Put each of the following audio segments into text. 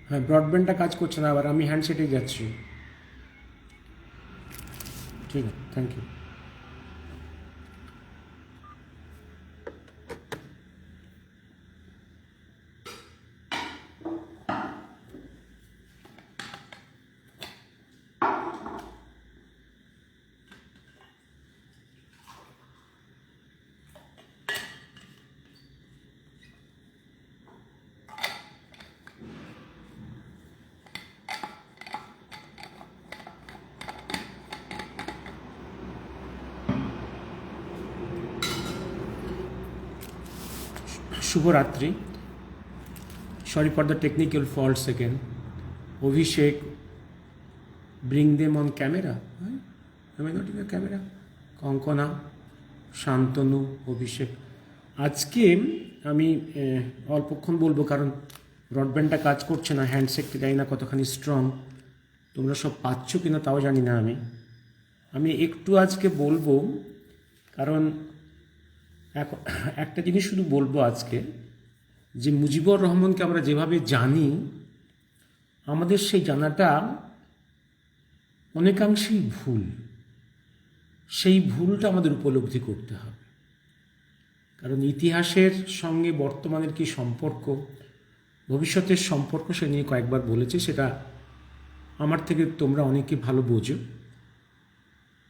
হ্যাঁ, ব্রডব্যান্ডটা কাজ করছে না, আবার আমি হ্যান্ডসেটেই যাচ্ছি। ঠিক আছে, থ্যাংক ইউ। শুভরাত্রি। Sorry for the technical fault second. Abhishek, bring them on camera. Am I not in the camera? Kankana, Shantanu, Abhishek. আজকে আমি অল্পক্ষণ বলবো, কারণ ব্রডব্যান্ডটা কাজ করছে না, হ্যান্ডসেটটা জানি না কতখানি স্ট্রং, তোমরা সব পাচ্ছ কিনা তাও জানি না। আমি একটু আজকে বলবো, কারণ একটা জিনিস শুধু বলবো আজকে, যে মুজিবুর রহমানকে আমরা যেভাবে জানি, আমাদের সেই জানাটা অনেকাংশেই ভুল। সেই ভুলটা আমাদের উপলব্ধি করতে হবে, কারণ ইতিহাসের সঙ্গে বর্তমানের কি সম্পর্ক, ভবিষ্যতের সম্পর্ক, সে নিয়ে কয়েকবার বলেছে, সেটা আমার থেকে তোমরা অনেকে ভালো বোঝো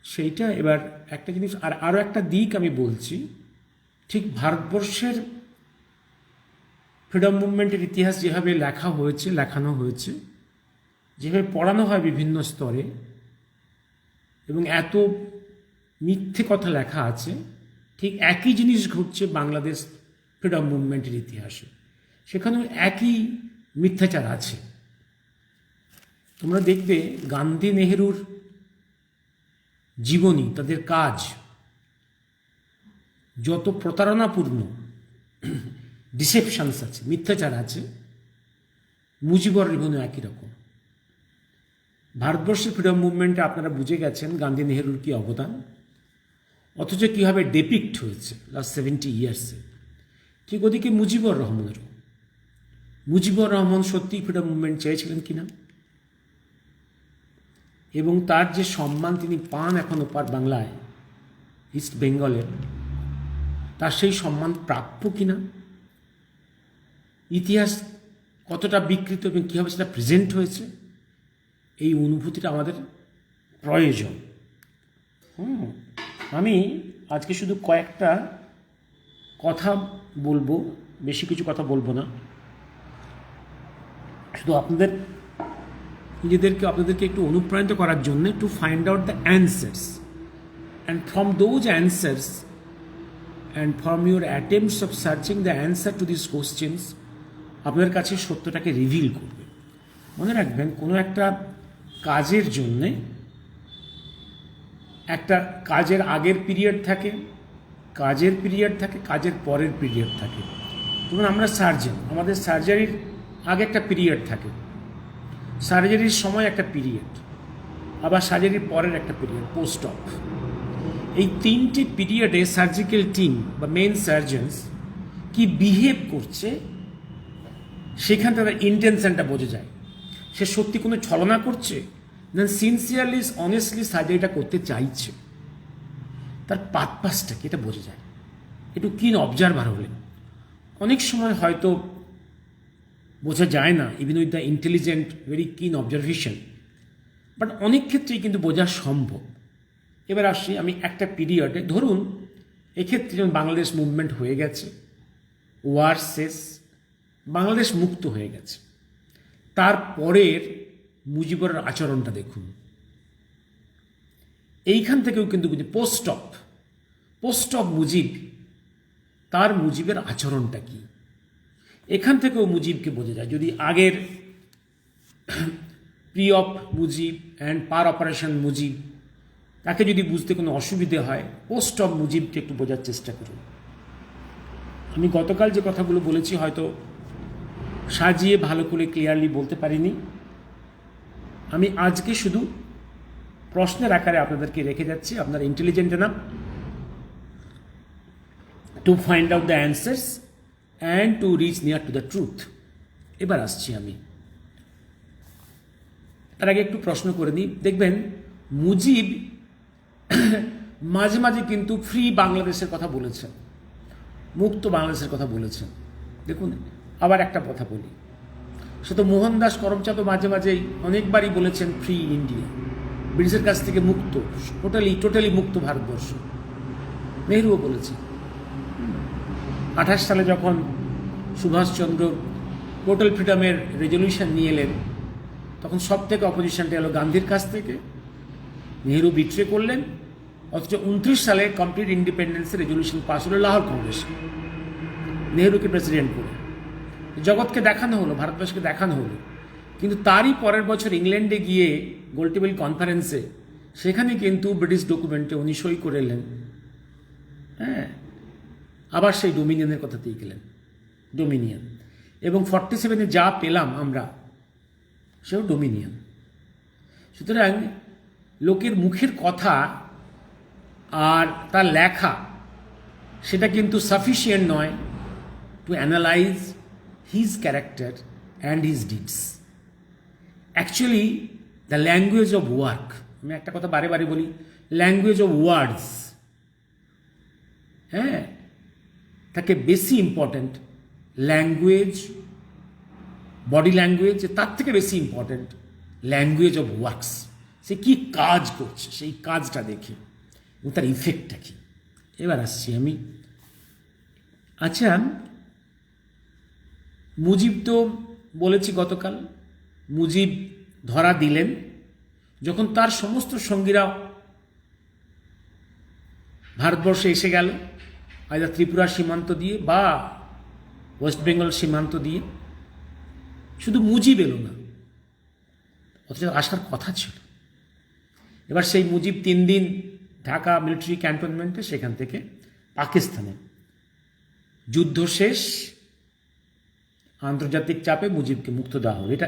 সেইটা। এবার একটা জিনিস আরও একটা দিক আমি বলছি, ঠিক ভারতবর্ষের ফ্রিডম মুভমেন্টের ইতিহাস যেভাবে লেখানো হয়েছে, যেভাবে পড়ানো হয় বিভিন্ন স্তরে, এবং এত মিথ্যে কথা লেখা আছে, ঠিক একই জিনিস ঘটছে বাংলাদেশ ফ্রিডম মুভমেন্টের ইতিহাসে। সেখানেও একই মিথ্যাচার আছে। তোমরা দেখবে গান্ধী নেহেরুর জীবনী, তাদের কাজ যত প্রতারণাপূর্ণ, ডিসেপশনস আছে, মিথ্যাচার আছে, মুজিবুর জীবনেও একই রকম। ভারতবর্ষের ফ্রিডম মুভমেন্টে আপনারা বুঝে গেছেন গান্ধী নেহেরুর কী অবদান, অথচ কীভাবে ডেপিক্ট হয়েছে লাস্ট 70 ইয়ার্সে। ঠিক ওদিকে মুজিবুর রহমানেরও। মুজিবুর রহমান সত্যিই ফ্রিডম মুভমেন্ট চেয়েছিলেন কিনা, এবং তার যে সম্মান তিনি পান এখনও বাংলায়, ইস্ট বেঙ্গলে, তার সেই সম্মান প্রাপ্য কিনা, ইতিহাস কতটা বিকৃত এবং কীভাবে সেটা প্রেজেন্ট হয়েছে, এই অনুভূতিটা আমাদের প্রয়োজন। আমি আজকে শুধু কয়েকটা কথা বলবো, বেশি কিছু কথা বলবো না। শুধু আপনাদেরকে একটু অনুপ্রাণিত করার জন্য, to find out the answers, and from those answers and from your attempts of searching the answer to this questions, আপনাদের কাছে সত্যটাকে রিভিল করবে। মনে রাখবেন, কোনো একটা কাজের জন্যে একটা কাজের আগের পিরিয়ড থাকে, কাজের পরের পিরিয়ড থাকে। যেমন আমরা সার্জন, আমাদের সার্জারির আগে একটা পিরিয়ড থাকে, সার্জারির সময় একটা পিরিয়ড, আবার সার্জারির পরের একটা পিরিয়ড, পোস্ট অপ। এই তিনটি পিরিয়ডে সার্জিক্যাল টিম বা মেন সার্জনস কি বিহেভ করছে, সেখান থেকে ইন্টেনশনটা বোঝা যায়। সে সত্যি কোনো ছলনা করছে না সিনসিয়ারলি অনেস্টলি সার্জারিটা করতে চাইছে, তার পারপাসটা কি, এটা বোঝা যায় একটু কিন অবজারভার হলে। অনেক সময় হয়তো বোঝা যায় না, even with the intelligent very কিন অবজারভেশন, বাট অনেক ক্ষেত্রেই কিন্তু বোঝা সম্ভব। এবার আসি আমি একটা পিরিয়ডে, ধরুন এক্ষেত্রে যেমন বাংলাদেশ মুভমেন্ট হয়ে গেছে, ওয়ার শেষ, বাংলাদেশ মুক্ত হয়ে গেছে, তারপরের মুজিবুরের আচরণটা দেখুন। এইখান থেকেও কিন্তু পোস্ট অফ মুজিব, তার মুজিবের আচরণটা কি, এখান থেকেও মুজিবকে বোঝা যায়। যদি আগের pre of Mujib and per operation Mujib, তাকে যদি বুঝতে কোনো অসুবিধে হয়, পোস্ট অফ মুজিবকে একটু বোঝার চেষ্টা করুন। আমি গতকাল যে কথাগুলো বলেছি হয়তো সাজিয়ে ভালো করে ক্লিয়ারলি বলতে পারিনি। আমি আজকে শুধু প্রশ্নের আকারে আপনাদেরকে রেখে যাচ্ছি, আপনারা intelligent enough to find out the answers and to reach near to the truth. এবার আসছি আমি তার আগে একটু প্রশ্ন করে নিই। দেখবেন মুজিব মাঝে মাঝে কিন্তু ফ্রি বাংলাদেশের কথা বলেছেন, মুক্ত বাংলাদেশের কথা বলেছেন। দেখুন, আবার একটা কথা বলি, সে তো মোহনদাস করমচাঁদ তো মাঝে মাঝেই অনেকবারই বলেছেন ফ্রি ইন্ডিয়া, ব্রিটিশের কাছ থেকে মুক্ত, টোটালি মুক্ত ভারতবর্ষ। নেহরুও বলেছেন। 28 সালে যখন সুভাষচন্দ্র টোটাল ফ্রিডমের রেজলিউশন নিয়ে এলেন, তখন সব থেকে অপোজিশনটা এলো গান্ধীর কাছ থেকে, নেহরু বিট্রে করলেন। অথচ 29 সালে কমপ্লিট ইন্ডিপেন্ডেন্সের রেজলিউশন পাস হলো লাহোর কংগ্রেসে, নেহরুকে প্রেসিডেন্ট করে। জগৎকে দেখানো হলো, ভারতবর্ষকে দেখানো হলো। কিন্তু তারই পরের বছর ইংল্যান্ডে গিয়ে গোলটেবিল কনফারেন্সে, সেখানে কিন্তু ব্রিটিশ ডকুমেন্টে উনি সই করে এলেন। হ্যাঁ, আবার সেই ডোমিনিয়নের কথাতেই গেলেন, ডোমিনিয়ন। এবং 47-এ যা পেলাম আমরা, সেও ডোমিনিয়ন। সুতরাং লোকের মুখের কথা আর তার লেখা, সেটা কিন্তু সাফিসিয়েন্ট নয় to analyse his character and his deeds. Actually the language of work, আমি একটা কথা বারে বারে বলি, ল্যাঙ্গুয়েজ অফ ওয়ার্ডস, হ্যাঁ, তাকে বেশি ইম্পর্ট্যান্ট। ল্যাঙ্গুয়েজ, বডি ল্যাঙ্গুয়েজ, তার থেকে বেশি ইম্পর্ট্যান্ট ল্যাঙ্গুয়েজ অফ ওয়ার্কস। সে কি কাজ করছে, সেই কাজটা দেখে এবং তার ইফেক্টটা কি। এবার আসছি আমি। আচ্ছা, মুজিব তো বলেছি গতকাল, মুজিব ধরা দিলেন যখন তার সমস্ত সঙ্গীরা ভারতবর্ষে এসে গেল, আইদার ত্রিপুরা সীমান্ত দিয়ে বা ওয়েস্ট বেঙ্গল সীমান্ত দিয়ে। শুধু মুজিব এলো না, অথচ আসার কথা ছিল। এবার সেই মুজিব 3 দিন ঢাকা মিলিটারি ক্যান্টনমেন্টে, সেখান থেকে পাকিস্তানে। যুদ্ধ শেষ, আন্তর্জাতিক চাপে মুজিবকে মুক্ত দেওয়া হলো। এটা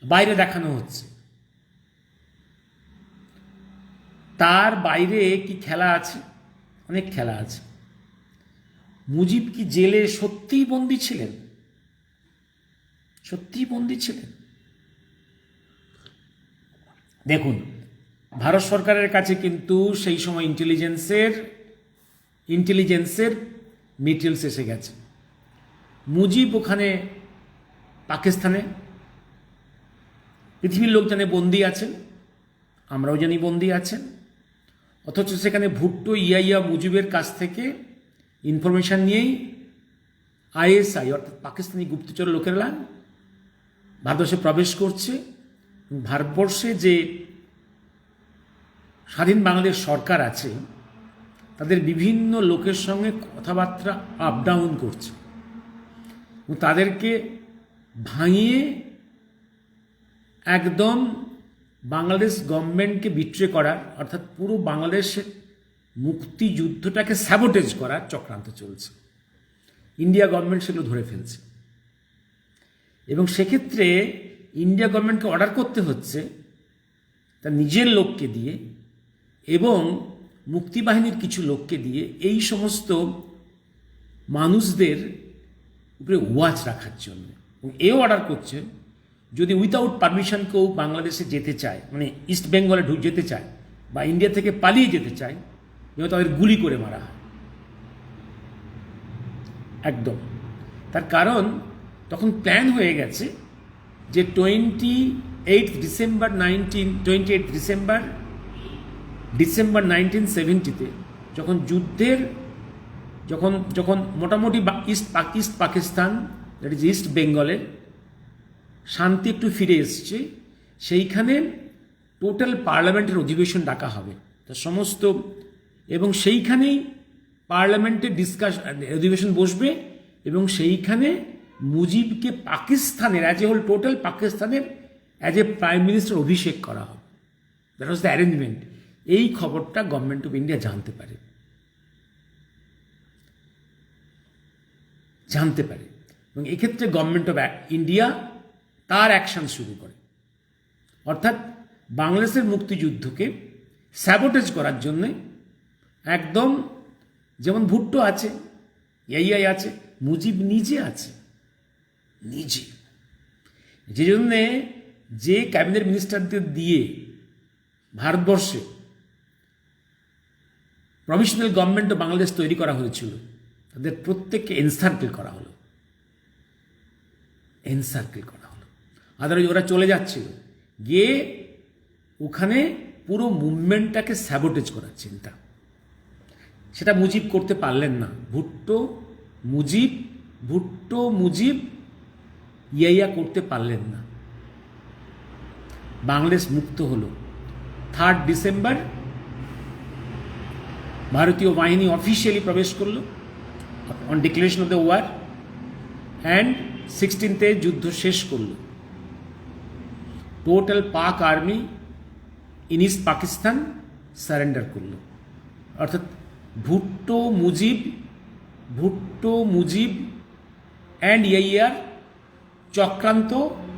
বাইরে দেখানো হচ্ছে। তার বাইরে কি খেলা আছে? অনেক খেলা আছে। মুজিব কি জেলে সত্যিই বন্দী ছিলেন? সত্যিই বন্দী ছিলেন? দেখুন, ভারত সরকারের কাছে কিন্তু সেই সময় ইন্টেলিজেন্সের মেটেরিয়ালস এসে গেছে। মুজিব ওখানে পাকিস্তানে, পৃথিবীর লোক জানে বন্দী আছেন, আমরাও জানি বন্দী আছেন। অথচ সেখানে ভুট্টো ইয়া মুজিবের কাছ থেকে ইনফরমেশান নিয়েই আইএসআই অর্থাৎ পাকিস্তানি গুপ্তচর লোকেরা ভারতবর্ষে প্রবেশ করছে। ভারতবর্ষে যে স্বাধীন বাংলাদেশ সরকার আছে, তাদের বিভিন্ন লোকের সঙ্গে কথাবার্তা আপ ডাউন করছে এবং তাদেরকে ভাঙিয়ে একদম বাংলাদেশ গভর্নমেন্টকে বিট্রে করার, অর্থাৎ পুরো বাংলাদেশের মুক্তিযুদ্ধটাকে স্যাবোটেজ করার চক্রান্ত চলছে। ইন্ডিয়া গভর্নমেন্ট সেগুলো ধরে ফেলছে এবং সেক্ষেত্রে ইন্ডিয়া গভর্নমেন্টকে অর্ডার করতে হচ্ছে তার নিজের লোককে দিয়ে এবং মুক্তিবাহিনীর কিছু লোককে দিয়ে এই সমস্ত মানুষদের উপরে ওয়াচ রাখার জন্য। এবং এও অর্ডার করছে, যদি উইথাউট পারমিশন কেউ বাংলাদেশে যেতে চায়, মানে ইস্ট বেঙ্গলে যেতে চায় বা ইন্ডিয়া থেকে পালিয়ে যেতে চায়, যেন তাদের গুলি করে মারা হয় একদম। তার কারণ তখন প্ল্যান হয়ে গেছে যে 28 ডিসেম্বর 1970-তে যখন যুদ্ধের যখন মোটামুটি east Pakistan, that is east বেঙ্গলে শান্তি একটু ফিরে এসছে, সেইখানে টোটাল পার্লামেন্টের অধিবেশন ডাকা হবে তার সমস্ত, এবং সেইখানেই পার্লামেন্টের অধিবেশন বসবে এবং সেইখানে মুজিবকে পাকিস্তানের টোটাল পাকিস্তানের অ্যাজ এ প্রাইম মিনিস্টার অভিষেক করা হবে। That was the arrangement. এই খবরটা গভর্নমেন্ট অফ ইন্ডিয়া জানতে পারে এবং এক্ষেত্রে গভর্নমেন্ট অফ ইন্ডিয়া তার অ্যাকশন শুরু করে, অর্থাৎ বাংলাদেশের মুক্তিযুদ্ধকে স্যাবোটেজ করার জন্য। একদম যেমন ভুট্টো আছে, ইয়াই আছে, মুজিব নিজে আছে, নিজে, যে জন্যে যে ক্যাবিনেট মিনিস্টারদের দিয়ে ভারতবর্ষে প্রভিশনাল গভর্নমেন্ট অফ বাংলাদেশ তৈরি করা হয়েছিল, তাদের প্রত্যেককে এনসার্কেল করা হলো, এনসার্কেল করা হলো। আদারওয়াইজ ওরা চলে যাচ্ছিল, গিয়ে ওখানে পুরো মুভমেন্টটাকে স্যাবোটেজ করার চিন্তা। সেটা মুজিব করতে পারলেন না। ভুট্টো মুজিব ইয়া করতে পারলেন না। বাংলাদেশ মুক্ত হলো। 3 ডিসেম্বর ভারতীয় বাহিনী অফিসিয়ালি প্রবেশ করলো on declaration of the war, and 16th যুদ্ধ শেষ করলো। Total Pak army in east Pakistan surrender করলো। অর্থাৎ ভুট্টো মুজিব অ্যান্ড ইয়ার চক্রান্ত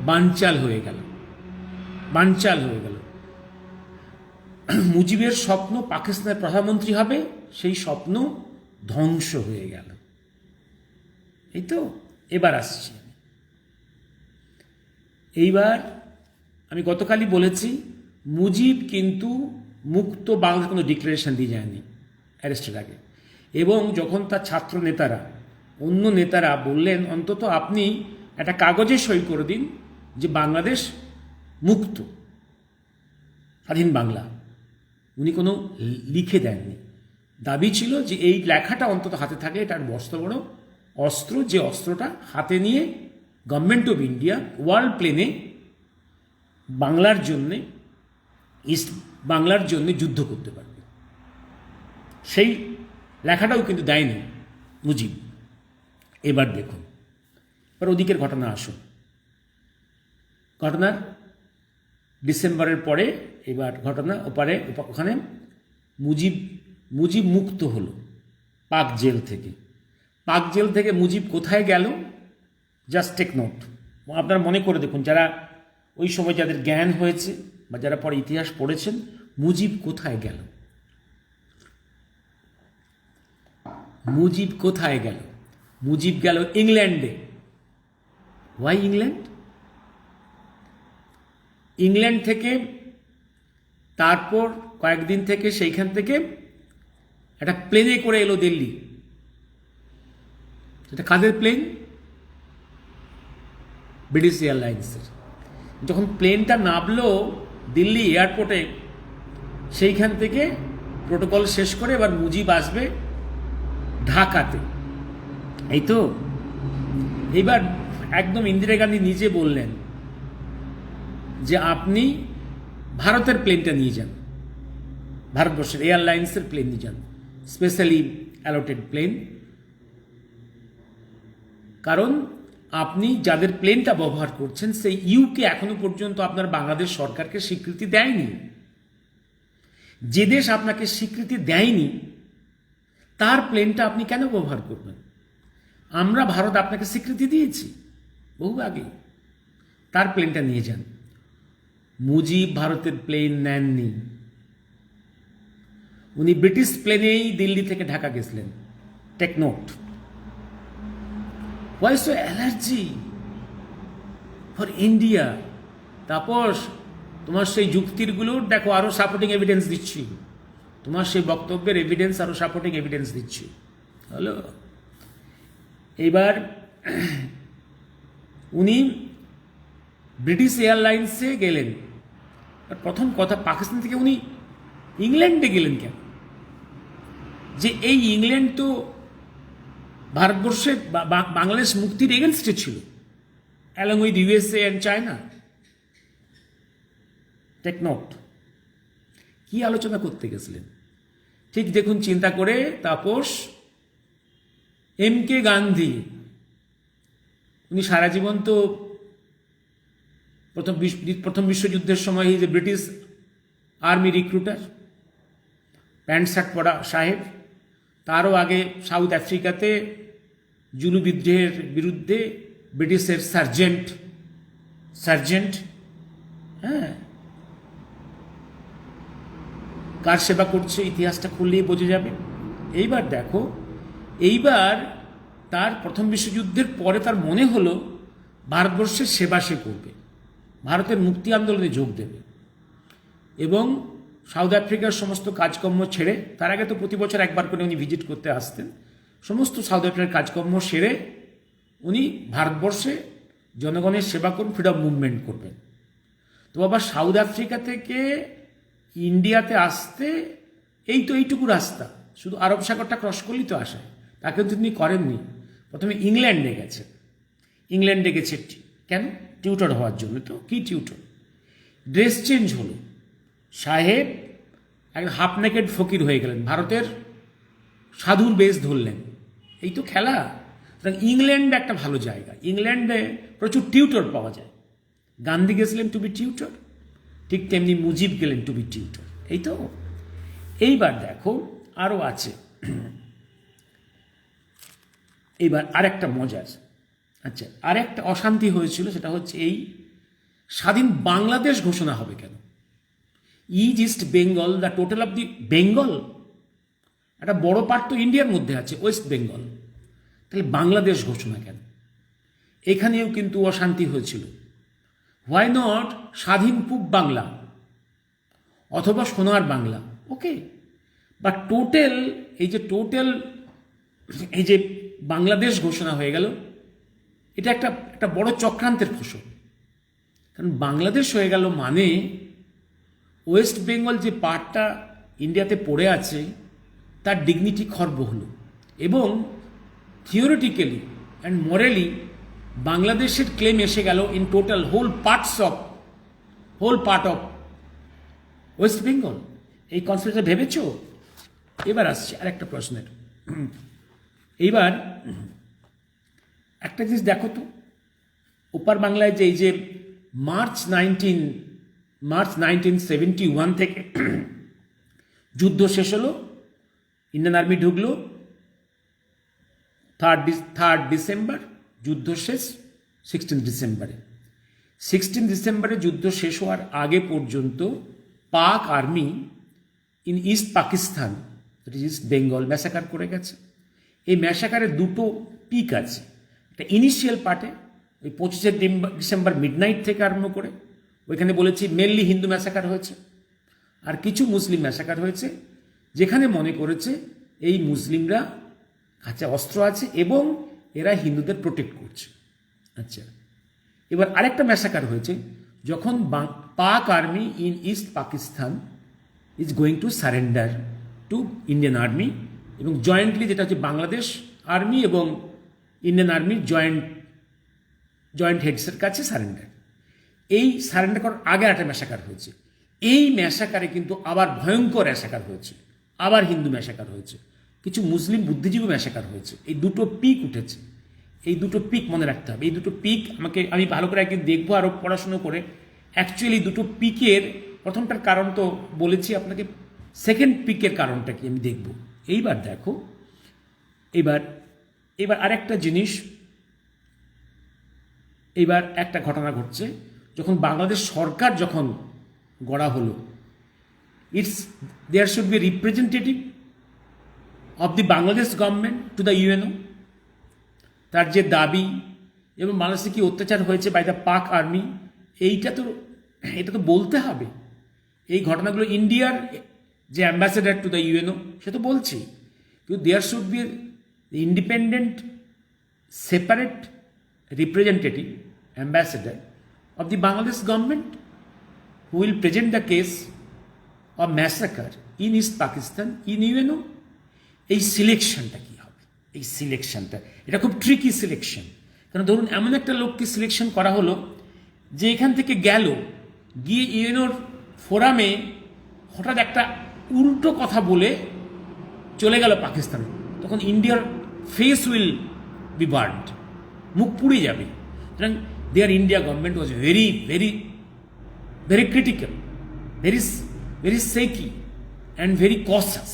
বানচাল হয়ে গেল। মুজিবের স্বপ্ন পাকিস্তানের প্রধানমন্ত্রী হবে, সেই স্বপ্ন ধ্বংস হয়ে গেল। এই তো এবার আসছি। এইবার আমি গতকালই বলেছি, মুজিব কিন্তু মুক্ত বাংলাদেশ কোনো ডিক্লারেশন দিয়ে যায়নি অ্যারেস্টের আগে। এবং যখন তার ছাত্র নেতারা, অন্য নেতারা বললেন অন্তত আপনি একটা কাগজে সই করে দিন যে বাংলাদেশ মুক্ত, স্বাধীন বাংলা, উনি কোনো লিখে দেননি। দাবি ছিল যে এই লেখাটা অন্তত হাতে থাকলে এটা বস্ত বড় অস্ত্র, যে অস্ত্রটা হাতে নিয়ে গভর্নমেন্ট অফ ইন্ডিয়া ওয়ার্ল্ড প্লেনে ইস্ট বাংলার জন্য যুদ্ধ করতে পারবে। সেই লেখাটাও কিন্তু দেয়নি মুজিব। এবার দেখুন, এবার ওদিকের ঘটনা আসুন। ঘটনার ডিসেম্বরের পরে এবার ঘটনা ওখানে মুজিব মুক্ত হলো পাক জেল থেকে। মুজিব কোথায় গেল? Just take note. আপনারা মনে করে দেখুন, যারা ওই সময় যাদের জ্ঞান হয়েছে বা যারা পরে ইতিহাস পড়েছেন, মুজিব কোথায় গেল? মুজিব গেল ইংল্যান্ডে। ওয়াই ইংল্যান্ড থেকে তারপর কয়েকদিন থেকে সেইখান থেকে একটা প্লেনে করে এলো দিল্লি। এটা কাদের প্লেন? ব্রিটিশ এয়ারলাইন্সের। যখন প্লেনটা নামলো দিল্লি এয়ারপোর্টে, সেইখান থেকে প্রোটোকল শেষ করে এবার মুজিব আসবে ঢাকাতে। এই তো এইবার একদম ইন্দিরা গান্ধী নিজে বললেন যে আপনি ভারতের প্লেনটা নিয়ে যান, ভারতবর্ষের এয়ারলাইন্সের প্লেন নিয়ে যান, স্পেশালি অ্যালটেড প্লেন। কারণ আপনি যাদের প্লেনটা ব্যবহার করছেন সেই ইউকে এখনো পর্যন্ত আপনার বাংলাদেশ সরকারকে স্বীকৃতি দেয়নি। যে দেশ আপনাকে স্বীকৃতি দেয়নি তার প্লেনটা আপনি কেন ব্যবহার করবেন? আমরা ভারত আপনাকে স্বীকৃতি দিয়েছি বহু আগে, তার প্লেনটা নিয়ে যান। মুজিব ভারতের প্লেন নেননি, উনি ব্রিটিশ প্লেনেই দিল্লি থেকে ঢাকা গেছিলেন। Take note. Why so allergy for India? Tapas, তোমার সেই যুক্তিরগুলো দেখো, আরো সাপোর্টিং এভিডেন্স দিচ্ছি, তোমার সেই বক্তব্যের এভিডেন্স, আরো সাপোর্টিং এভিডেন্স দিচ্ছি। হলো, এইবার উনি ব্রিটিশ এয়ারলাইন্সে গেলেন। প্রথম কথা, পাকিস্তান থেকে উনি ইংল্যান্ডে গেলেন কেন? যে এই ইংল্যান্ড তো ভারতবর্ষের বাংলাদেশ মুক্তির এগেনস্টে ছিল, along with USA and China. Take note. কি আলোচনা করতে গেছিলেন? ঠিক দেখুন, চিন্তা করে তাপস, এম.কে. গান্ধী, উনি সারা জীবন তো প্রথম বিশ্বযুদ্ধের সময় যে British army recruiter, pant shirt পরা সাহেব। তারও আগে সাউথ আফ্রিকাতে জুলু বিদ্রোহের বিরুদ্ধে ব্রিটিশের সার্জেন্ট, হ্যাঁ, কার সেবা করছে ইতিহাসটা খুললেই বোঝা যাবে। এইবার দেখো, এইবার তার প্রথম বিশ্বযুদ্ধের পরে তার মনে হলো ভারতবর্ষের সেবা সে করবে, ভারতের মুক্তি আন্দোলনে যোগ দেবে এবং সাউথ আফ্রিকার সমস্ত কাজকর্ম ছেড়ে, তার আগে তো প্রতি বছর একবার করে উনি ভিজিট করতে আসতেন, সমস্ত সাউথ আফ্রিকার কাজকর্ম সেরে উনি ভারতবর্ষে জনগণের সেবা করুন, ফ্রিডম মুভমেন্ট করবেন। তো বাবা সাউথ আফ্রিকা থেকে ইন্ডিয়াতে আসতে এইটুকু রাস্তা, শুধু আরব সাগরটা ক্রস করলেই তো আসে। তাকে তো তিনি করেননি। প্রথমে ইংল্যান্ডে গেছে, কেন? টিউটর হওয়ার জন্য। তো কি টিউটর? ড্রেস চেঞ্জ হলো, সাহেব এক হাফ নেকেড ফকির হয়ে গেলেন, ভারতের সাধুর বেশ ধরলেন। এই তো খেলা। সুতরাং ইংল্যান্ড একটা ভালো জায়গা, ইংল্যান্ডে প্রচুর টিউটর পাওয়া যায়। গান্ধী গেছিলেন টু বি টিউটর, ঠিক তেমনি মুজিব গেলেন টু বি টিউটর। এই তো। এইবার দেখো আরও আছে, এইবার আরেকটা মজার, আচ্ছা আরেকটা অশান্তি হয়েছিল, সেটা হচ্ছে এই স্বাধীন বাংলাদেশ ঘোষণা হবে কেন? East Bengal, the total of the Bengal, একটা বড় পার্ট তো ইন্ডিয়ার মধ্যে আছে, ওয়েস্ট বেঙ্গল, তাহলে বাংলাদেশ ঘোষণা কেন? এখানেও কিন্তু অশান্তি হয়েছিল। হোয়াই নট স্বাধীন পূব বাংলা অথবা সোনার বাংলা? ওকে, বা টোটাল এই যে বাংলাদেশ ঘোষণা হয়ে গেল, এটা একটা বড় চক্রান্তের ফসল। কারণ বাংলাদেশ হয়ে গেল মানে ওয়েস্ট বেঙ্গল যে পার্টটা ইন্ডিয়াতে পড়ে আছে তার ডিগনিটি খর্ব হলো, এবং থিওরিটিক্যালি অ্যান্ড মোরালি বাংলাদেশের ক্লেম এসে গেল in total whole part of West Bengal. এই কনসেপ্টটা ভেবেছ? এবার আসছে আরেকটা প্রশ্নের। এইবার একটা জিনিস দেখো তো, ওপার বাংলায় যে এই যে মার্চ 1971 থেকে যুদ্ধ শেষ হলো, ইন্ডিয়ান আর্মি ঢুকলো, 3 ডিসেম্বর যুদ্ধ শেষ, 16 ডিসেম্বরে যুদ্ধ শেষ হওয়ার আগে পর্যন্ত পাক army in east Pakistan, east Bengal massacre করে গেছে। এই ম্যাসাকারের দুটো পিক আছে। একটা ইনিশিয়াল পার্টে ওই 25 ডিসেম্বর মিডনাইট থেকে আরম্ভ করে, ওইখানে বলেছি মেনলি হিন্দু ম্যাসাকার হয়েছে, আর কিছু মুসলিম ম্যাসাকার হয়েছে, যেখানে মনে করেছে এই মুসলিমরা কাছে অস্ত্র আছে এবং এরা হিন্দুদের প্রোটেক্ট করছে। আচ্ছা, এবার আরেকটা ম্যাসাকার হয়েছে যখন পাক army in east Pakistan is going to surrender to Indian army, এবং জয়েন্টলি যেটা হচ্ছে বাংলাদেশ আর্মি এবং ইন্ডিয়ান আর্মির জয়েন্ট হেডসের কাছে সারেন্ডার। এই সারেন্ডার করার আগে একটা ম্যাসাকার হয়েছে। এই ম্যাসাকারে কিন্তু আবার ভয়ঙ্কর ম্যাসাকার হয়েছে, আবার হিন্দু ম্যাসাকার হয়েছে, কিছু মুসলিম বুদ্ধিজীবী ম্যাসাকার হয়েছে। এই দুটো পিক উঠেছে, এই দুটো পিক মনে রাখতে হবে। এই দুটো পিক আমি ভালো করে একদিন দেখবো আরও পড়াশুনো করে। অ্যাকচুয়ালি দুটো পিকের প্রথমটার কারণ তো বলেছি আপনাকে, সেকেন্ড পিকের কারণটা কি আমি দেখব। এইবার দেখো, এবার আরেকটা জিনিস, এইবার একটা ঘটনা ঘটছে। যখন বাংলাদেশ সরকার যখন গড়া হলো, there should be representative of the Bangladesh government to the UNO. তার যে দাবি এবং বাংলাদেশে কি অত্যাচার হয়েছে বাই দ্য পাক আর্মি, এটা তো বলতে হবে। এই ঘটনাগুলো ইন্ডিয়ার যে অ্যাম্বাসেডার টু দ্য ইউএনও সে তো বলছি, কিন্তু there should be independent separate representative ambassador of the Bangladesh government who will present the case of massacre in East Pakistan in UNO. এই সিলেকশনটা কি হবে? এই সিলেকশনটা এটা খুব ট্রিকি সিলেকশন। কারণ ধরুন এমন একটা লোককে সিলেকশন করা হলো যে এখান থেকে গিয়ে ইউএনওর ফোরামে হঠাৎ একটা উল্টো কথা বলে চলে গেল পাকিস্তান, তখন ইন্ডিয়ার ফেস উইল বি বার্নড, মুখ পুড়ে যাবে। সুতরাং their India government was very critical, very shaky and very cautious.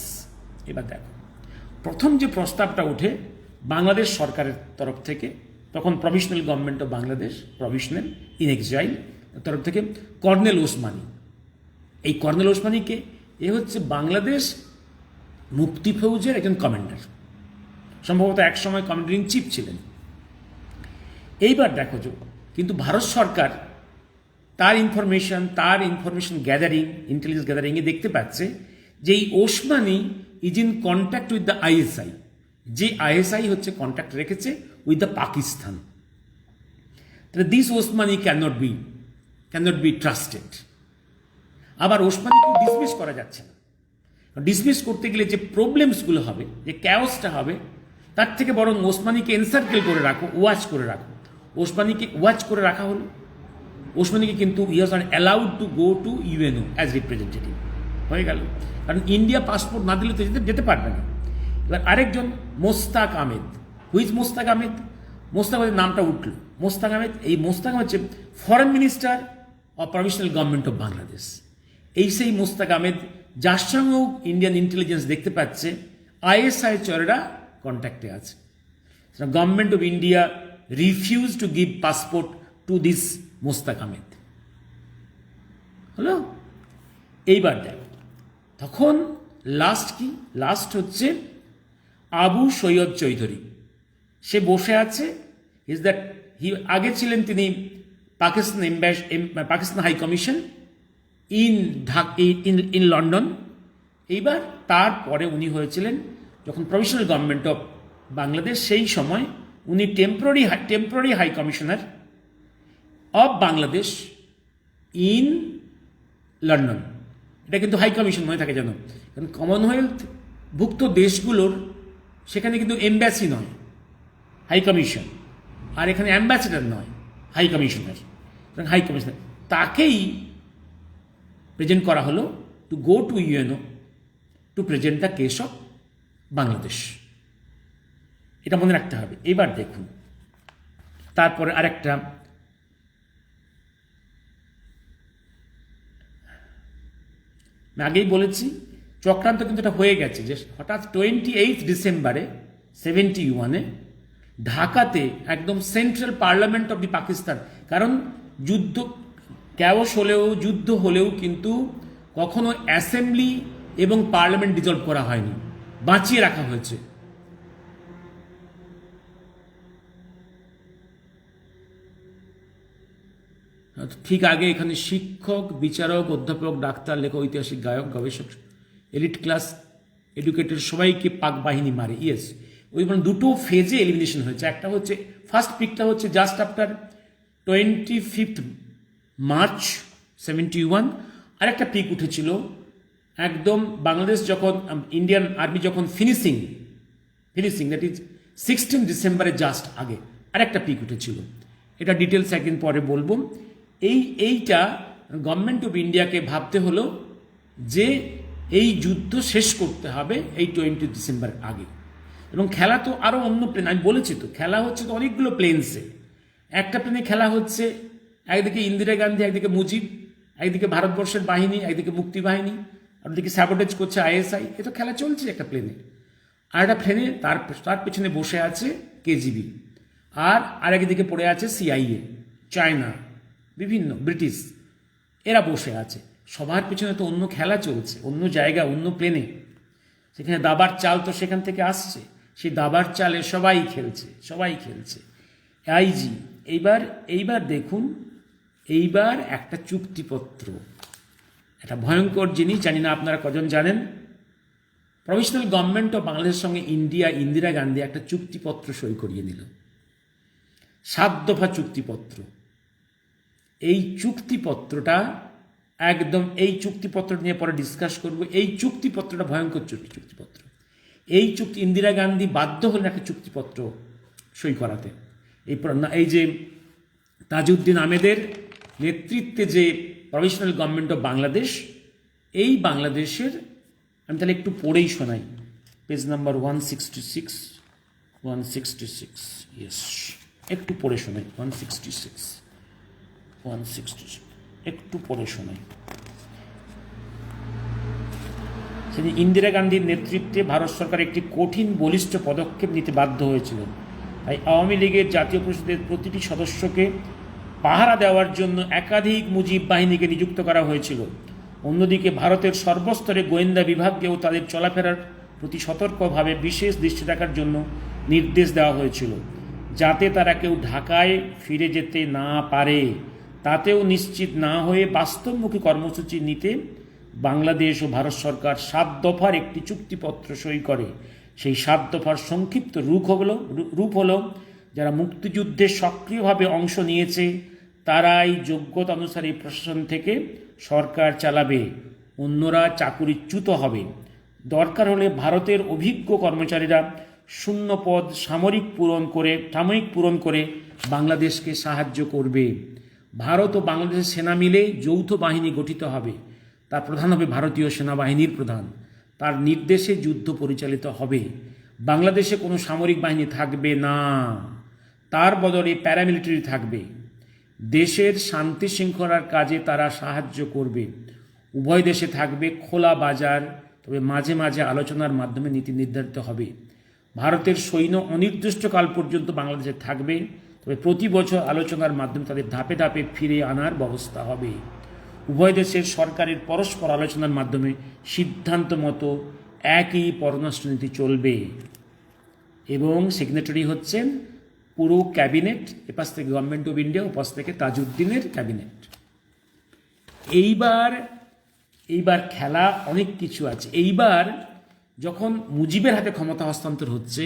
এবার দেখো, প্রথম যে প্রস্তাবটা ওঠে বাংলাদেশ সরকারের তরফ থেকে, তখন provisional government of Bangladesh, provisional in exile তরফ থেকে কর্নেল ওসমানী। এই কর্নেল ওসমানীকে হচ্ছে বাংলাদেশ মুক্তি ফৌজের একজন কমান্ডার, সম্ভবত একসময় কমান্ডার ইন চিফ ছিলেন। এইবার দেখো, কিন্তু ভারত সরকার তার ইনফরমেশন গ্যাদারিং, ইন্টেলিজেন্স গ্যাদারিংয়ে দেখতে পাচ্ছে যে এই Osmani is in contact with the ISI, যে আইএসআই হচ্ছে কন্ট্যাক্ট রেখেছে উইথ দ্য পাকিস্তান। তাহলে this Osmani cannot be trusted. আবার ওসমানীকে ডিসমিস করা যাচ্ছে না। ডিসমিস করতে গেলে যে প্রবলেমসগুলো হবে, যে ক্যাওসটা হবে, তার থেকে বরং ওসমানীকে এনসার্কেল করে রাখো, ওয়াচ করে রাখো। ওসমানীকে ওয়াচ করে রাখা হলো। ওসমানীকে কিন্তু he was not allowed to go to UNO as representative, হয়ে গেল। কারণ ইন্ডিয়া পাসপোর্ট না দিলে তো যেতে পারবে না। এবার আরেকজন মোস্তাক আহমেদ, হুইজ মোস্তাক আহমেদ? মোস্তাক আহমেদের নামটা উঠল। মোস্তাক আহমেদ, এই মোস্তাক আহমেদ হচ্ছে foreign minister of provisional government of Bangladesh. এই সেই মোস্তাক আহমেদ যার সঙ্গেও ইন্ডিয়ান ইন্টেলিজেন্স দেখতে পাচ্ছে আইএসআই চরেরা কন্ট্যাক্টে আছে। Government of India refuse to give passport to this Mostaq Ahmed. হলো? এইবার দেখ, তখন লাস্ট হচ্ছে আবু সৈয়দ চৌধুরী। সে বসে আছে, আগে ছিলেন তিনি Pakistan high commission in London. এইবার তারপরে উনি হয়েছিলেন যখন প্রভিশনাল গভর্নমেন্ট অফ বাংলাদেশ, সেই সময় উনি temporary high commissioner of Bangladesh in London. এটা কিন্তু হাই কমিশন মনে থাকে যেন, কারণ কমনওয়েলথ ভুক্ত দেশগুলোর সেখানে কিন্তু এম্বাসি নয়, হাই কমিশন। আর এখানে অ্যাম্বাসেডার নয়, হাই কমিশনার। হাই কমিশনার তাকেই প্রেজেন্ট করা হলো to go to UNO to present the case of Bangladesh. এটা মনে রাখতে হবে। এবার দেখুন, তারপরে আরেকটা, আমি আগেই বলেছি চক্রান্ত কিন্তু এটা হয়ে গেছে, যে হঠাৎ 28 ডিসেম্বরে 71-এ ঢাকাতে একদম central parliament of the Pakistan, কারণ যুদ্ধ ক্যাওস হলেও, যুদ্ধ হলেও কিন্তু কখনো অ্যাসেম্বলি এবং পার্লামেন্ট ডিজলভ করা হয়নি, বাঁচিয়ে রাখা হয়েছে। ঠিক আগে এখানে শিক্ষক, বিচারক, অধ্যাপক, ডাক্তার, লেখক, ঐতিহাসিক, গায়ক, গবেষক, এলিট ক্লাস, এডুকেটেড সবাইকে পাক বাহিনী মারে। ইয়েস, ওই মানে দুটো ফেজে এলিমিনেশন হয়েছে। একটা হচ্ছে ফার্স্ট পিকটা হচ্ছে জাস্ট আফটার 25 মার্চ 71, আর একটা পিক উঠেছিল একদম বাংলাদেশ যখন ইন্ডিয়ান আর্মি যখন ফিনিশিং দ্যাট ইজ 16 ডিসেম্বরে জাস্ট আগে আর একটা পিক উঠেছিল। এটা ডিটেলস একদিন পরে বলবো। এইটা গভর্নমেন্ট অফ ইন্ডিয়াকে ভাবতে হলো যে এই যুদ্ধ শেষ করতে হবে এই 20 ডিসেম্বর আগে। এবং খেলা তো আরও অন্য প্লেন, আমি বলেছি তো খেলা হচ্ছে তো অনেকগুলো প্লেনসে। একটা প্লেনে খেলা হচ্ছে, একদিকে ইন্দিরা গান্ধী, একদিকে মুজিব, একদিকে ভারতবর্ষের বাহিনী, একদিকে মুক্তি বাহিনী, একদিকে স্যাবোটেজ করছে আইএসআই। এ তো খেলা চলছে একটা প্লেনে। আর একটা প্লেনে তার পেছনে বসে আছে কেজিবি, আর আরেকদিকে পড়ে আছে সিআইএ, চায়না, বিভিন্ন ব্রিটিশ, এরা বসে আছে। সবার পেছনে তো অন্য খেলা চলছে, অন্য জায়গা, অন্য প্লেনে। সেখানে দাবার চাল তো সেখান থেকে আসছে, সেই দাবার চালে সবাই খেলছে। আইজি এইবার দেখুন, এইবার একটা চুক্তিপত্র, একটা ভয়ঙ্কর জিনিস, জানি না আপনারা কজন জানেন। প্রভিশনাল গভর্নমেন্ট অফ বাংলাদেশের সঙ্গে ইন্দিরা গান্ধী একটা চুক্তিপত্র সই করিয়ে নিল, 7 দফা চুক্তিপত্র। এই চুক্তিপত্রটা একদম, এই চুক্তিপত্র নিয়ে পরে ডিসকাস করব। এই চুক্তিপত্রটা ভয়ঙ্কর চুক্তিপত্র। ইন্দিরা গান্ধী বাধ্য হলেন একটা চুক্তিপত্র সই করাতে। এই যে তাজউদ্দিন আহমেদের নেতৃত্বে যে প্রভিশনাল গভর্নমেন্ট অফ বাংলাদেশ, এই বাংলাদেশের, আমি তাহলে একটু পড়েই শোনাই, পেজ নাম্বার 166, ইয়েস, একটু পড়ে শোনাই। 166 একটু পড়ে শোনাই। সেদিন ইন্দিরা গান্ধীর নেতৃত্বে ভারত সরকার একটি কঠিন বলিষ্ঠ পদক্ষেপ নিতে বাধ্য হয়েছিল। তাই আওয়ামী লীগের জাতীয় পরিষদের প্রতিটি সদস্যকে পাহারা দেওয়ার জন্য একাধিক মুজিব বাহিনীকে নিযুক্ত করা হয়েছিল। অন্যদিকে ভারতের সর্বস্তরে গোয়েন্দা বিভাগকেও তাদের চলাফেরার প্রতি সতর্কভাবে বিশেষ দৃষ্টি রাখার জন্য নির্দেশ দেওয়া হয়েছিল, যাতে তারা কেউ ঢাকায় ফিরে যেতে না পারে। তাতেও নিশ্চিত না হয়ে বাস্তবমুখী কর্মসূচি নিতে বাংলাদেশ ও ভারত সরকার 7 দফার একটি চুক্তিপত্র সই করে। সেই 7 দফার সংক্ষিপ্ত রূপ হলো যারা মুক্তিযুদ্ধে সক্রিয়ভাবে অংশ নিয়েছে তারাই যোগ্যতা অনুসারে প্রশাসন থেকে সরকার চালাবে, অন্যরা চাকুরিচ্যুত হবে। দরকার হলে ভারতের অভিজ্ঞ কর্মচারীরা শূন্য পদ সাময়িক পূরণ করে বাংলাদেশকে সাহায্য করবে। ভারত ও বাংলাদেশের সেনা মিলে যৌথ বাহিনী গঠিত হবে। তার প্রধান হবে ভারতীয় সেনাবাহিনীর প্রধান। তার নির্দেশে যুদ্ধ পরিচালিত হবে। বাংলাদেশে কোনো সামরিক বাহিনী থাকবে না, তার বদলে প্যারামিলিটারি থাকবে। দেশের শান্তি শৃঙ্খলার কাজে তারা সাহায্য করবে। উভয় দেশে থাকবে খোলা বাজার, তবে মাঝে মাঝে আলোচনার মাধ্যমে নীতি নির্ধারিত হবে। ভারতের সৈন্য অনির্দিষ্টকাল পর্যন্ত বাংলাদেশে থাকবে, তবে প্রতি বছর আলোচনার মাধ্যমে তাদের ধাপে ধাপে ফিরে আনার ব্যবস্থা হবে। উভয় দেশের সরকারের পরস্পর আলোচনার মাধ্যমে সিদ্ধান্ত মতো একই পররাষ্ট্রনীতি চলবে। এবং সিগনেটারি হচ্ছেন পুরো ক্যাবিনেট, এপাশ থেকে গভর্নমেন্ট অফ ইন্ডিয়া, ওপাশ থেকে তাজউদ্দিনের ক্যাবিনেট। এইবার খেলা অনেক কিছু আছে। এইবার যখন মুজিবের হাতে ক্ষমতা হস্তান্তর হচ্ছে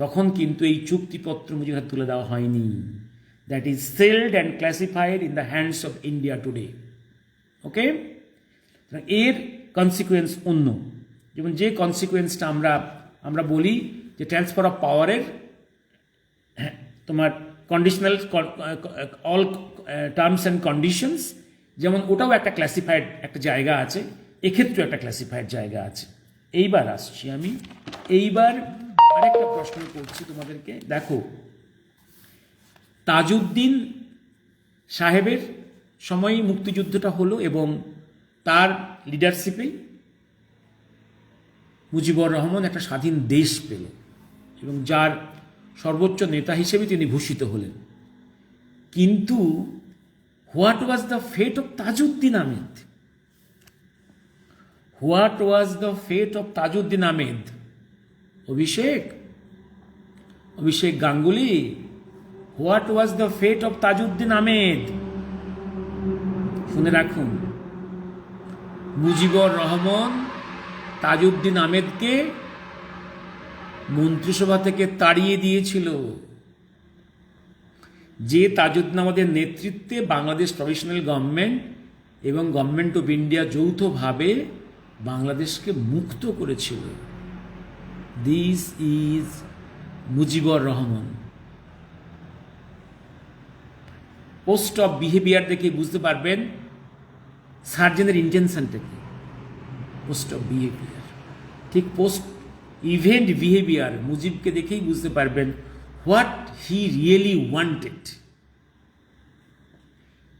তখন কিন্তু এই চুক্তিপত্র মুজিবের হাতে তুলে দেওয়া হয়নি। That is sealed and classified in the hands of India today. Okay, এর কনসিকুয়েন্স অন্য। যেমন যে কনসিকুয়েন্সটা আমরা বলি যে ট্রান্সফার অফ পাওয়ারের তোমার conditional all terms and conditions, যেমন ওটাও একটা ক্লাসিফাইড একটা জায়গা আছে, এক্ষেত্রেও একটা ক্লাসিফাইড জায়গা আছে। এইবার আসছি আমি, এইবার আরেকটা প্রশ্ন করছি তোমাদেরকে। দেখো, তাজউদ্দিন সাহেবের সময়ই মুক্তিযুদ্ধটা হলো এবং তার লিডারশিপেই মুজিবুর রহমান একটা স্বাধীন দেশ পেল এবং যার সর্বোচ্চ নেতা হিসেবে তিনি ভূষিত হলেন। কিন্তু what was the fate of Tajuddin Ahmed? What was the fate of Tajuddin Ahmed? Abhishek Ganguly, what was the fate of Tajuddin Ahmed? শুনে রাখুন, মুজিবুর রহমান তাজউদ্দিন আহমেদকে মন্ত্রিসভা থেকে তাড়িয়ে দিয়েছিল। যে তাজউদ্দিন আহমেদের নেতৃত্বে বাংলাদেশ প্রভিশনাল গভর্নমেন্ট এবং গভর্নমেন্ট অফ ইন্ডিয়া যৌথভাবে বাংলাদেশকে মুক্ত করেছিল। This is Mujibur Rahman. Post of behaviour দেখে বুঝতে পারবেন সার্জেনের ইন্টেনশনটা কি। পোস্ট অফ বিহেভিয়ার, ঠিক পোস্ট ইভেন্ট বিহেভিয়ার মুজিবকে দেখেই বুঝতে পারবেন হোয়াট হি রিয়েলি ওয়ান্টেড।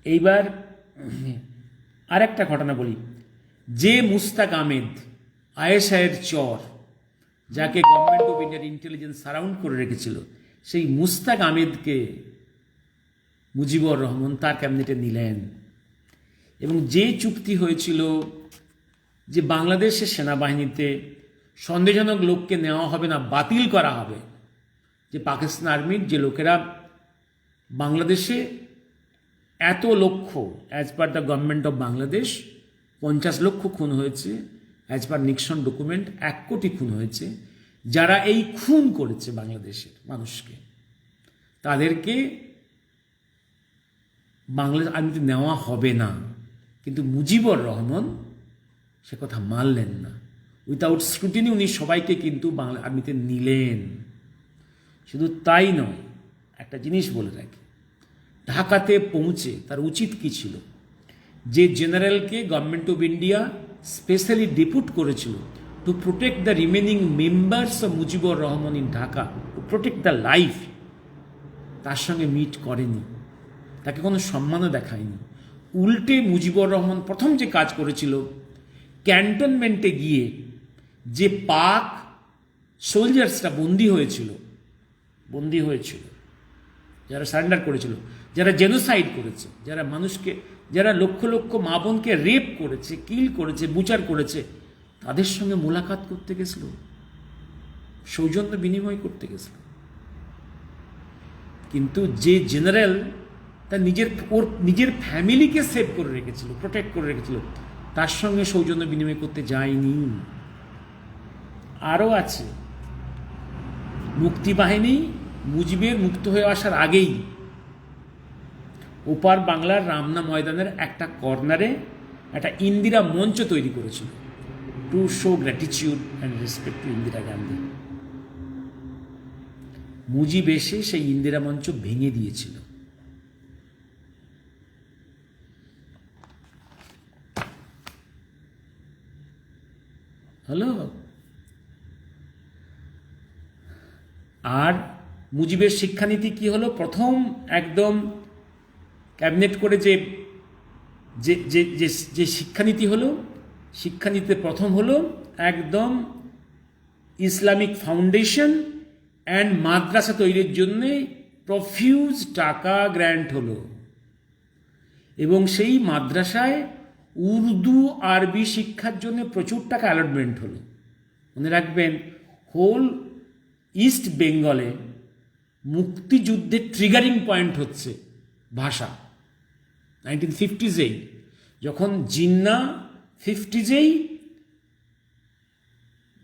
এইবার আর একটা ঘটনা বলি। যে মুস্তাক আহমেদ, আয়েশায়ের চর, যাকে গভর্নমেন্ট অফ ইন্ডিয়ার ইন্টেলিজেন্স সারাউন্ড করে রেখেছিল, সেই মুস্তাক আহমেদকে মুজিবুর রহমান তার ক্যাবিনেটে নিলেন। এবং যে চুক্তি হয়েছিল যে বাংলাদেশের সেনাবাহিনীতে সন্দেহজনক লোককে নেওয়া হবে না, বাতিল করা হবে, যে পাকিস্তান আর্মির যে লোকেরা বাংলাদেশে এত লক্ষ, as per the government of Bangladesh 50 লক্ষ খুন হয়েছে, অ্যাজ পার নিক্সন ডকুমেন্ট 1 কোটি খুন হয়েছে। যারা এই খুন করেছে বাংলাদেশের মানুষকে, তাদেরকে বাংলাদেশ আর্মিতে নেওয়া হবে না। কিন্তু মুজিবুর রহমান সে কথা মানলেন না। উইথাউট স্ক্রুটিনি উনি সবাইকে কিন্তু বাংলা আর্মিতে নিলেন। শুধু তাই নয়, একটা জিনিস বলে রাখি, ঢাকাতে পৌঁছে তার উচিত কি ছিল? যে জেনারেলকে government of India specially depute করেছিল to protect the remaining members of Mujibur Rahman in Dhaka, to protect the life, তার সঙ্গে মিট করেনি, তাকে কোনো সম্মানও দেখায়নি। উল্টে মুজিবুর রহমান প্রথম যে কাজ করেছিল, ক্যান্টনমেন্টে গিয়ে যে পাক সোলজার্সরা বন্দী হয়েছিল, যারা সারেন্ডার করেছিল, যারা জেনোসাইড করেছে, যারা লক্ষ লক্ষ মা বোনকে রেপ করেছে, কিল করেছে, বুচার করেছে, তাদের সঙ্গে মোলাকাত করতে গেছিল, সৌজন্য বিনিময় করতে গেছিল। কিন্তু যে জেনারেল ওর নিজের ফ্যামিলিকে সেভ করে রেখেছিল, প্রোটেক্ট করে রেখেছিল, তার সঙ্গে সৌজন্য বিনিময় করতে যায়নি। আরও আছে, মুক্তিবাহিনী মুজিবের মুক্ত হয়ে আসার আগেই ওপার বাংলার রামনা ময়দানের একটা কর্নারে একটা ইন্দিরা মঞ্চ তৈরি করেছিল, to show gratitude and respect to Indira Gandhi. Mujib এসে সেই ইন্দিরা মঞ্চ ভেঙে দিয়েছিল। হলো। আর মুজিবের শিক্ষানীতি কি হলো? প্রথম একদম ক্যাবিনেট করে যে যে যে যে শিক্ষানীতি হলো, শিক্ষানীতিতে প্রথম হলো একদম ইসলামিক ফাউন্ডেশন অ্যান্ড মাদ্রাসা তৈরির জন্যে প্রফিউজ টাকা গ্র্যান্ট হলো, এবং সেই মাদ্রাসায় উর্দু আরবি শিক্ষার জন্য প্রচুর টাকা অ্যালটমেন্ট হলো। মনে রাখবেন, হোল ইস্ট বেঙ্গলে মুক্তিযুদ্ধের ট্রিগারিং পয়েন্ট হচ্ছে ভাষা। 1950s যখন জিন্না 50s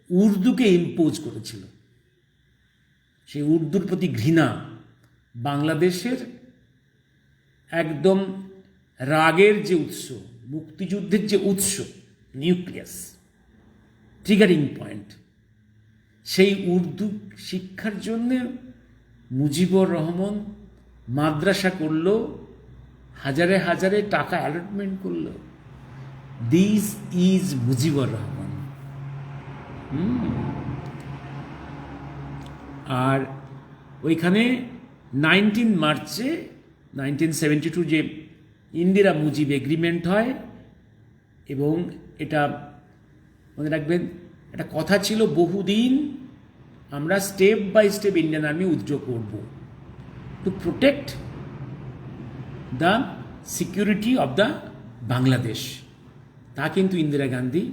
উর্দুকে ইম্পোজ করেছিল, সেই উর্দুর প্রতি ঘৃণা বাংলাদেশের একদম রাগের যে উৎস, মুক্তিযুদ্ধের যে উৎস, নিউক্লিয়াস, ট্রিগারিং পয়েন্ট, সেই উর্দু শিক্ষার জন্যে মুজিবুর রহমান মাদ্রাসা করলো, হাজারে হাজারে টাকা অ্যালটমেন্ট করলো। This is Mujibur Rahman. আর ওইখানে 19 মার্চে 1972 যে ইন্দিরা মুজিব এগ্রিমেন্ট হয়, এবং এটা মনে রাখবেন, একটা কথা ছিল বহুদিন আমরা step by step Indian army withdraw করব to protect the security of the Bangladesh. তা কিন্তু ইন্দিরা গান্ধী,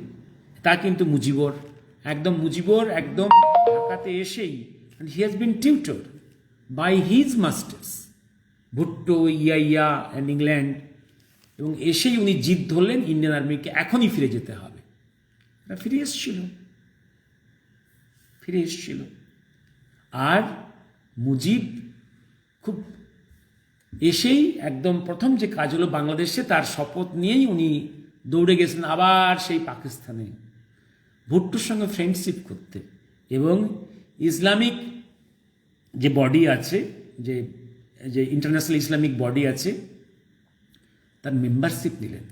তা কিন্তু মুজিবুর একদম ঢাকাতে এসেই, and he has been tutored by his masters, Bhutto, yeah and England, এবং এসেই উনি জিদ ধরলেন ইন্ডিয়ান আর্মিকে এখনই ফিরে যেতে হবে। ফিরে এসছিল। আর মুজিব খুব এসেই একদম প্রথম যে কাজ হলো বাংলাদেশে, তার শপথ নিয়েই উনি দৌড়ে গেছেন আবার সেই পাকিস্তানে ভুট্টোর সঙ্গে ফ্রেন্ডশিপ করতে, এবং ইসলামিক যে বডি আছে, যে ইন্টারন্যাশনাল ইসলামিক বডি আছে, তার মেম্বারশিপ নিলেন।